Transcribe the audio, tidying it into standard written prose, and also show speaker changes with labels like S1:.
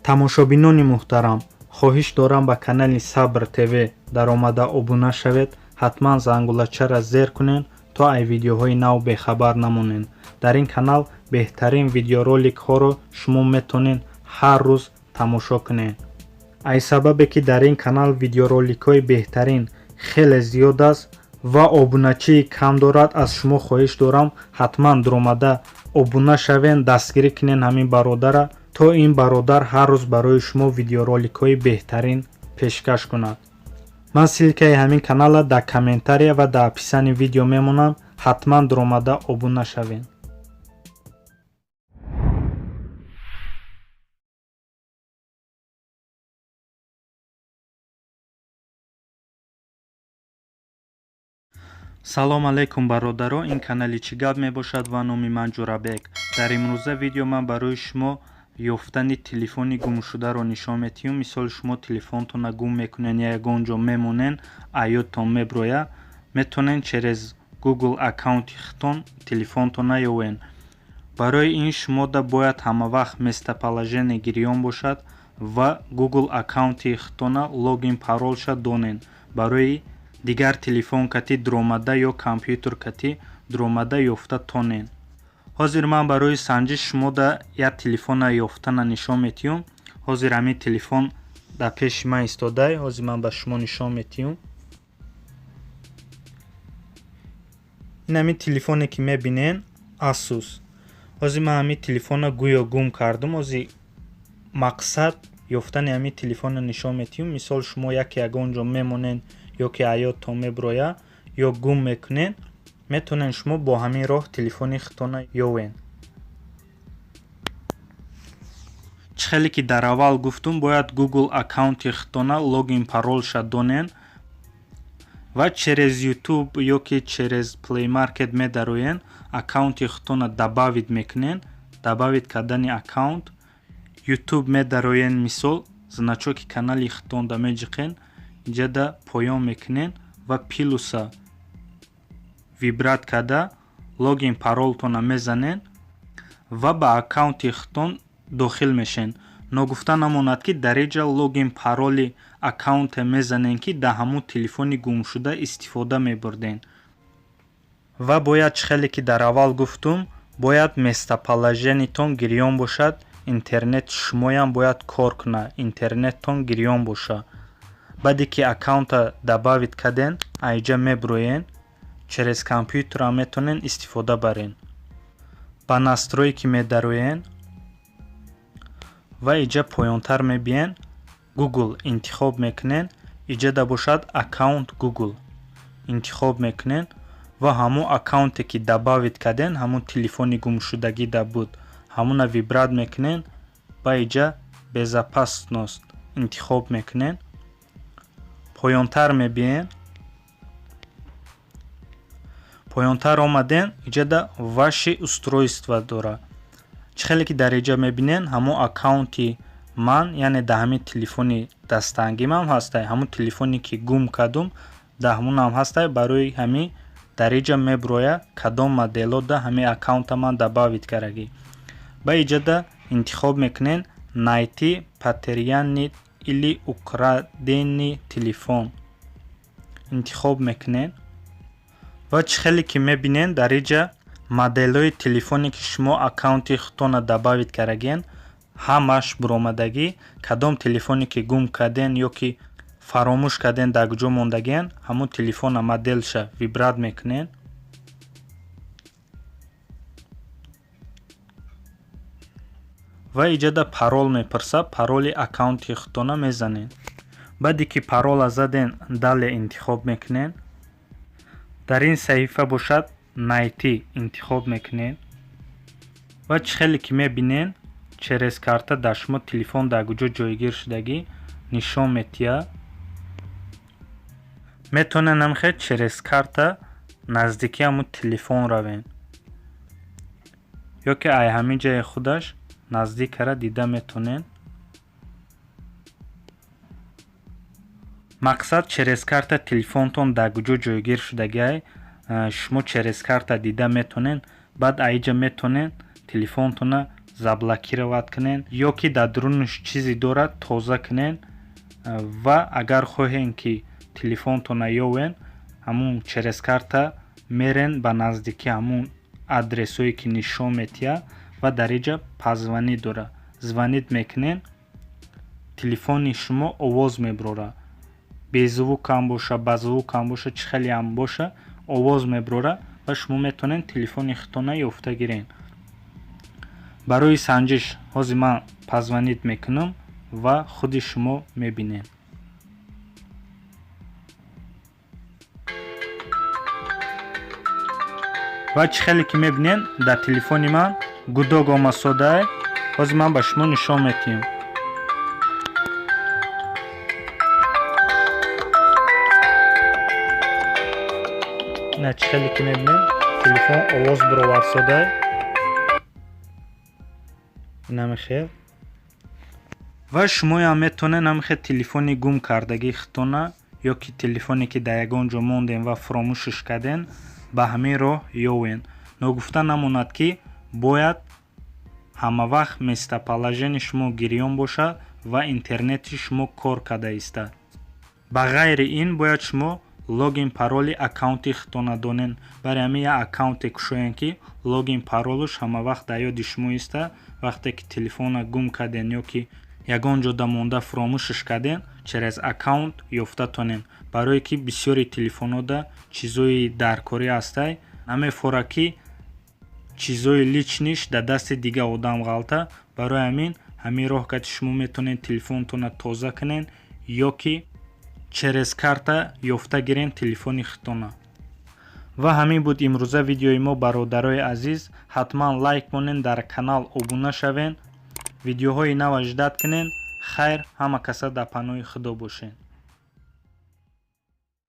S1: тамошобинони муҳтарам, хоҳиш дорам ба канали Сабр ТВ даромада обуна шавед. ҳатман зангулачара зер кунед, то ай видеоҳои нав бехабар намонед. дар ин канал беҳтарин видеороликҳоро шумо метонед ҳар рӯз тамошо кунед. ай сабабе ки дар ин канал видеороликҳои беҳтарин хеле зиёд аст ва обуначии кам дорад. аз шумо хоҳиш дорам ҳатман даромада обуна шавед, дастгирӣ кунед ҳамин бародара, то ин бародар ҳар рӯз барои шумо видеороликҳои беҳтарин пешкаш кунад. ман ссилкаи ҳамин канала дар комментария ва дар описани видео мемонам. ҳатман даромада обуна шавед. салом алейкум бародаро, ин канали чӣ гап мебошад ва номи ман Ҷурабек. дар имрӯза видео ман барои шумо ёфтани телефони гумшударо нишон метиҳам. мисол шумо телефонтона гум мекунед я ягон ҷо мемонед, аёдтон меброя, метонед через Google аккаунти хитон телефонтона ёвен. барои ин шумо да бояд ҳама вақт местоположение гирён бошад ва Google аккаунти хитона логин паролша донед. барои дигар телефон кати даромада ё компютер кати даромада ёфта тонед. ҳозир ман барои санҷиш шумо да як телефона ёфтана нишон метиҳам. ҳозир ҳамин телефон дар пеши ман истодай. ҳозир ман ба шумо нишон метиҳам. ин ҳамин телефоне ки мебинед Asus. ҳозир ман ҳамин телефона гӯё гум кардам. ҳозир мақсад ёфтани ҳамин телефона нишон метиҳам. мисол шумо яке ягон ҷо мемонед ё ки аёдтон меброя ё гум мекунед, метонед шумо бо ҳамин роҳ телефони хитона ёвен. чӣ хеле ки дар аввал гуфтум, бояд Google аккаунти хитона логин паролша донед ва через YouTube ё ки через Play Market медароед, аккаунти хитона добавид мекунед. добавид кардани аккаунт YouTube медароед, мисол значоки канали хитон да меҷиқед, инҷа да поён мекунед ва плюса вибрат карда логин паролтона мезанед ва ба аккаунти хитон дохил мешед. ногуфта намонад ки дар инҷа логин пароли аккаунте мезанед ки дар ҳамун телефони гумшуда истифода мебурдед. ва бояд чӣ хеле ки дар аввал гуфтум, бояд местоположениятон гирён бошад. интернет шумоям бояд кор кунад, интернеттон гирён бошад. баъде ки аккаунта добавид карден, айҷа меброед, через компютера метонед истифода баред. ба настройки медароед ва инҷа поёнтар мебиен Google интихоб мекунед. инҷа да бошад аккаунт Google интихоб мекунед ва ҳамун аккаунте ки добавид карден, ҳамун телефони гумшудагӣ да буд, ҳамуна вибрат мекунед. ба инҷа безопасност интихоб мекунед. поёнтар мебиен. поёнтар омаден, инҷа да ваши устройства дора. чӣ хеле ки дар инҷа мебинед, ҳамун аккаунти ман, яъне дар ҳамин телефони дастангимам ҳастай, ҳамун телефоне ки гум кардум дар ҳамунам ҳастай. барои ҳамин дар инҷа меброя кадом модело да ҳамин аккаунта ман добавид карагӣ. ба инҷа да интихоб мекунед найти потерянный или украденный телефон интихоб мекунед. ва чӣ хеле ки мебинед, дар инҷа моделҳои телефоне ки шумо аккаунти хитона добавид карагед ҳамаш буромадагӣ. кадом телефоне ки гум карден ё ки фаромӯш карден дар куҷо мондагиен, ҳамун телефона моделша вибрат мекунед. ва инҷа да парол мепурсад, пароли аккаунти хитона мезанед. баъде ки парола заден, дале интихоб мекунед. дар ин саҳифа бошад найти интихоб мекунед. ва чӣ хеле ки мебинед, через карта дар шумо телефон дар куҷо ҷойгир шудагӣ нишон метиҳад. метонед намехед через карта наздики ҳамун телефон равед ё ки ай ҳамин ҷаи худаш наздикара дида метонед. мақсад через карта телефонтон дар куҷо ҷойгир шудагӣ шумо через карта дида метонед. баъд аиҷа метонед телефонтона заблокировать кунен ё ки дар дурунаш чизе дорад тоза кунен ва агар хоҳен ки телефонтона ёвен ҳамун через карта мерен ба наздики ҳамун адресое ки нишон метия ва дар инҷа позвонӣ дора звонит мекунен телефони шумо овоз меброра беззвук ҳам боша ба звук ҳам боша чӣ хеле ҳам боша овоз меброра ва шумо метавонед телефони худтона ёфта гирен. барои санҷиш ҳозир ман позвонит мекунам ва худи шумо мебинед. ва чӣ хеле ки мебинед дар телефони ман гудок омасода ҳозир ман ба шумо нишон метиҳам. на чӣ хеле ки мебинед телефон овоз бироварсода намехел ва шумо ям метавонед намехел телефони гум кардаги худтона ё ки телефоне ки дар ягон ҷо мондем ва фуромӯшиш кардем ба ҳамин роҳ ёвен. ногуфта намонад ки бояд ҳама вақт местоположени шумо гирён бошад ва интернети шумо кор карда истад. ба ғайри ин бояд шумо логин пароли аккаунти худтона донен. барои ҳамин як аккаунте кушоен ки логин паролаш ҳама вақт дар ёди шумо истад. вақте ки телефона гум карден ё ки ягон ҷода монда фуромӯшиш карден через аккаунт ёфта тонен. барое ки бисёри телефонода чизои даркорӣ ҳастай намефора ки чизои личниш дар дасти дига одам ғалта. барои ҳамин роҳ ки шумо метавонед телефонтона тоза кунен ё ки через карта ёфта гирен телефони худтона. ва ҳамин буд имрӯза видеои мо бародарои азиз. ҳатман лайк монен, дар канал обуна шавен, видеоҳои нав аждад кунен. хайр, ҳама каса дар паноҳи худо бошен.